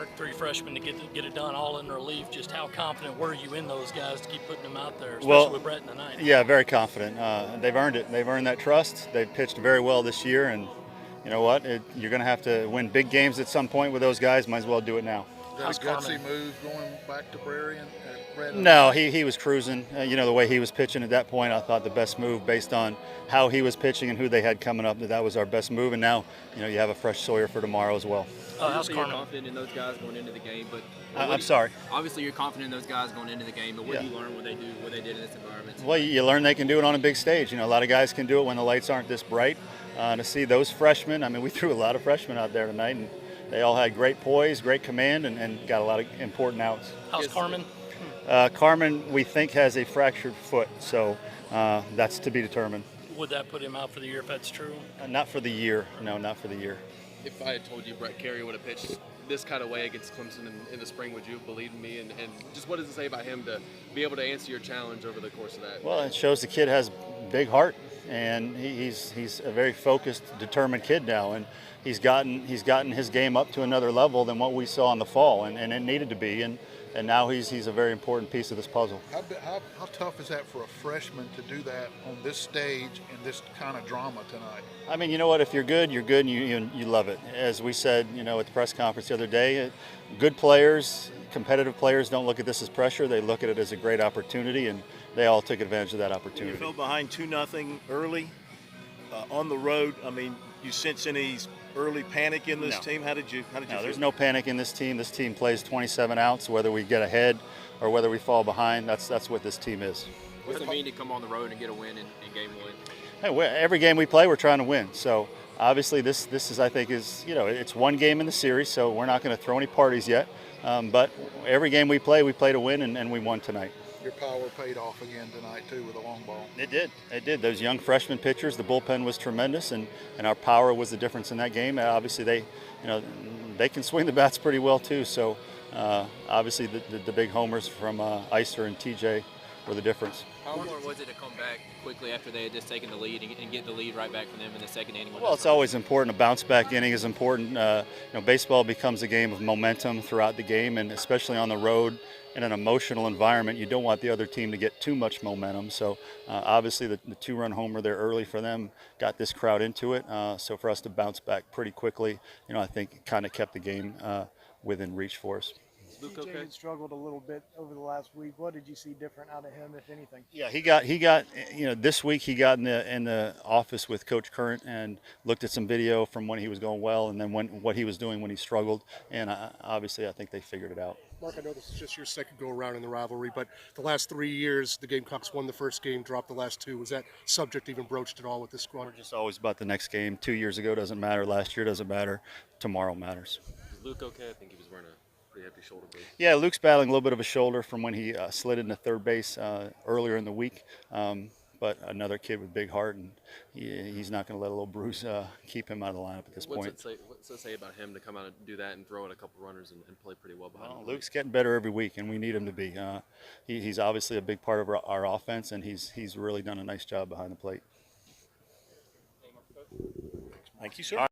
start, 3 freshmen to get it done all in relief. Just how confident were you in those guys to keep putting them out there, especially with Brett tonight? Yeah, very confident. They've earned it. They've earned that trust. They've pitched very well this year, and you know what? You're going to have to win big games at some point with those guys. Might as well do it now. Is that a gutsy move going back to Brary and Brett? No, he was cruising. You know, the way he was pitching at that point, I thought the best move based on how he was pitching and who they had coming up, that was our best move. And now, you know, you have a fresh Sawyer for tomorrow as well. Obviously, you're confident in those guys going into the game, but I'm sorry. Obviously, you're confident in those guys going into the game, but what do you learn when they do what they did in this environment? Well, you learn they can do it on a big stage. You know, a lot of guys can do it when the lights aren't this bright. To see those freshmen, I mean, we threw a lot of freshmen out there tonight, and they all had great poise, great command, and got a lot of important outs. How's Carmen? Carmen, we think, has a fractured foot, so that's to be determined. Would that put him out for the year if that's true? Not for the year. No, not for the year. If I had told you Brett Carey would have pitched this kind of way against Clemson in the spring, would you have believed me? And just what does it say about him to be able to answer your challenge over the course of that? Well, it shows the kid has big heart, and he's a very focused, determined kid now, and he's gotten his game up to another level than what we saw in the fall, and it needed to be, and now he's a very important piece of this puzzle. How tough is that for a freshman to do that on this stage in this kind of drama tonight? I mean, you know what? If you're good, and you love it. As we said, you know, at the press conference the other day, good players, competitive players don't look at this as pressure. They look at it as a great opportunity, and they all took advantage of that opportunity. You fell behind 2-0 early on the road. I mean, you sense any early panic in this team? How did you feel? There's no panic in this team. This team plays 27 outs, whether we get ahead or whether we fall behind. That's what this team is. What does it mean to come on the road and get a win in game one? Hey, every game we play, we're trying to win. So obviously, this is, I think, you know, it's one game in the series, so we're not going to throw any parties yet. But every game we play to win, and we won tonight. Your power paid off again tonight too with a long ball. It did. Those young freshman pitchers, the bullpen was tremendous, and our power was the difference in that game. Obviously, they can swing the bats pretty well too. So obviously, the big homers from Eister and TJ were the difference. How important was it to come back quickly after they had just taken the lead and get the lead right back from them in the second inning? Well, it's always important. A bounce back inning is important. You know, baseball becomes a game of momentum throughout the game, and especially on the road in an emotional environment, you don't want the other team to get too much momentum. So obviously the 2-run homer there early for them got this crowd into it. So for us to bounce back pretty quickly, you know, I think it kind of kept the game within reach for us. TJ had struggled a little bit over the last week. What did you see different out of him, if anything? Yeah, he got. You know, this week he got in the office with Coach Current and looked at some video from when he was going well, and then what he was doing when he struggled. And obviously, I think they figured it out. Mark, I know this is just your second go-around in the rivalry, but the last 3 years, the Gamecocks won the first game, dropped the last two. Was that subject even broached at all with this squad? We're just always about the next game. 2 years ago doesn't matter. Last year doesn't matter. Tomorrow matters. Is Luke okay? I think he was wearing a pretty heavy shoulder brace. Yeah, Luke's battling a little bit of a shoulder from when he slid into third base earlier in the week. But another kid with big heart, and he's not going to let a little bruise keep him out of the lineup at this point. What's it say about him to come out and do that and throw in a couple runners and play pretty well behind him? Luke's getting better every week, and we need him to be. He's obviously a big part of our offense, and he's really done a nice job behind the plate. Thank you, sir.